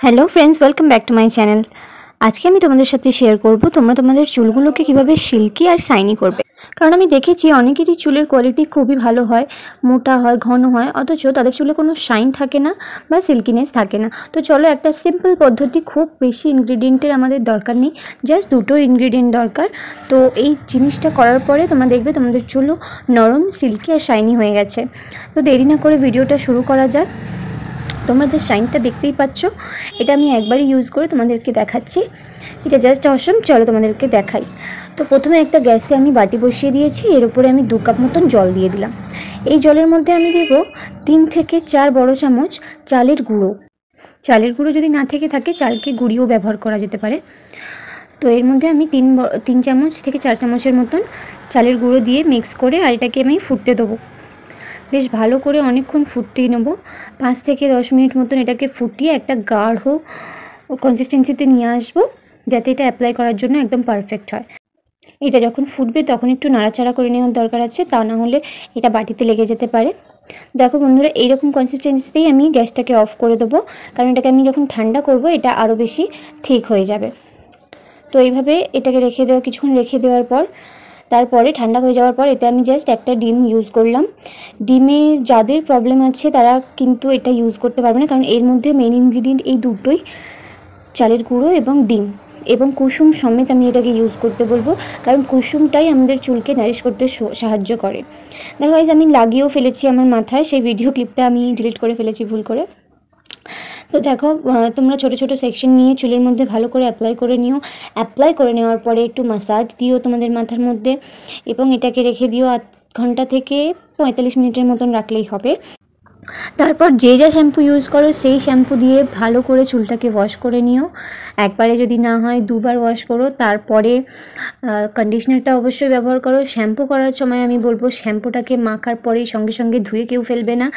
Hello friends, welcome back to my channel. আজকে আমি তোমাদের সাথে শেয়ার করব তোমরা তোমাদের চুলগুলোকে কিভাবে সিল্কি আর শাইনি করবে। কারণ আমি দেখেছি অনেকেরই চুলের কোয়ালিটি খুবই ভালো হয়, মোটা হয়, ঘন হয়, অথচ তাদের চুলে কোনো শাইন থাকে না বা সিল্কিনেস থাকে না। তো চলো একটা সিম্পল পদ্ধতি, খুব বেশি ইনগ্রিডিয়েন্টের আমাদের দরকার নেই, জাস্ট দুটো ইনগ্রিডিয়েন্ট দরকার। তো এই জিনিসটা করার পরে তোমরা দেখবে তোমাদের চুলও নরম, সিল্কি আর শাইনি হয়ে গেছে। তো দেরি না করে ভিডিওটা শুরু করা যাক। তোমরা যে শাইনটা দেখতেই পাচ্ছ, এটা আমি একবারই ইউজ করে তোমাদেরকে দেখাচ্ছি। এটা জাস্ট অসম। চলো তোমাদেরকে দেখাই। তো প্রথমে একটা গ্যাসে আমি বাটি বসিয়ে দিয়েছি, এর উপরে আমি 2 কাপ মতন জল দিয়ে দিলাম। এই জলের মধ্যে আমি দেব 3 থেকে 4 বড় চামচ চালের গুঁড়ো। চালের গুঁড়ো যদি না থেকে থাকে, চালকে গুঁড়িও ব্যবহার করা যেতে পারে। তো এর মধ্যে আমি 3 চামচ থেকে 4 চামচের মতন চালের গুঁড়ো দিয়ে মিক্স করে আর এটাকে আমি ফুটতে দেবো। বেশ ভালো করে অনেকক্ষণ ফুটিয়ে নেব, 5 থেকে 10 মিনিট মতন এটাকে ফুটিয়ে একটা গাঢ় কনসিস্টেন্সিতে নিয়ে আসবো, যাতে এটা অ্যাপ্লাই করার জন্য একদম পারফেক্ট হয়। এটা যখন ফুটবে তখন একটু নাড়াচাড়া করে নেওয়ার দরকার আছে, তা না হলে এটা বাটিতে লেগে যেতে পারে। দেখো বন্ধুরা, এইরকম কনসিস্টেন্সিতেই আমি গ্যাসটাকে অফ করে দেবো, কারণ এটাকে আমি যখন ঠান্ডা করব এটা আরও বেশি ঠিক হয়ে যাবে। তো এইভাবে এটাকে কিছুক্ষণ রেখে দেওয়ার পর, তারপরে ঠান্ডা হয়ে যাওয়ার পর এতে আমি জাস্ট একটা ডিম ইউজ করলাম। ডিমের যাদের প্রবলেম আছে তারা কিন্তু এটা ইউজ করতে পারবে না, কারণ এর মধ্যে মেন ইনগ্রিডিয়েন্ট এই দুটোই, চালের গুঁড়ো এবং ডিম এবং কুসুম সমেত আমি এটাকে ইউজ করতে বলবো, কারণ কুসুমটাই আমাদের চুলকে নারিশ করতে সাহায্য করে। দেখো গাইস, আমি লাগিয়েও ফেলেছি আমার মাথায়, সেই ভিডিও ক্লিপটা আমি ডিলিট করে ফেলেছি ভুল করে। তো দেখো, তোমরা ছোটো ছোটো সেকশন নিয়ে চুলের মধ্যে ভালো করে অ্যাপ্লাই করে নিও। অ্যাপ্লাই করে নেওয়ার পরে একটু ম্যাসাজ দিও তোমাদের মাথার মধ্যে, এবং এটাকে রেখে দিও 8 ঘন্টা থেকে 45 মিনিটের মতন রাখলেই হবে। তারপর যে যা শ্যাম্পু ইউজ করো সেই শ্যাম্পু দিয়ে ভালো করে চুলটাকে ওয়াশ করে নিও। একবারে যদি না হয় 2বার ওয়াশ করো। তারপরে কন্ডিশনারটা অবশ্যই ব্যবহার করো। শ্যাম্পু করার সময় আমি বলবো শ্যাম্পুটাকে মাখার পরেই সঙ্গে সঙ্গে ধুয়ে কেউ ফেলবে না।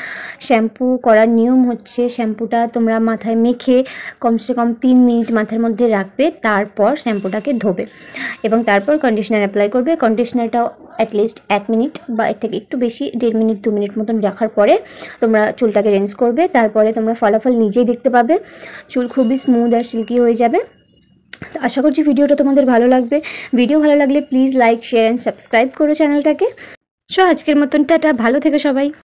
শ্যাম্পু করার নিয়ম হচ্ছে, শ্যাম্পুটা তোমরা মাথায় মেখে কমসে কম 3 মিনিট মাথার মধ্যে রাখবে, তারপর শ্যাম্পুটাকে ধোবে এবং তারপর কন্ডিশনার অ্যাপ্লাই করবে। কন্ডিশনারটাও অ্যাটলিস্ট 1 মিনিট বা এর থেকে একটু বেশি, 1.5 মিনিট 2 মিনিট মতন রাখার পরে তোমরা চুলটাকে রেঞ্জ করবে। তারপরে তোমরা ফলাফল নিজেই দেখতে পাবে, চুল খুবই স্মুথ আর সিল্কি হয়ে যাবে। তো আশা করছি ভিডিওটা তোমাদের ভালো লাগবে। ভিডিও ভালো লাগলে please like, share and subscribe করো চ্যানেলটাকে। সো আজকের মতন টাটা, ভালো থেকো সবাই।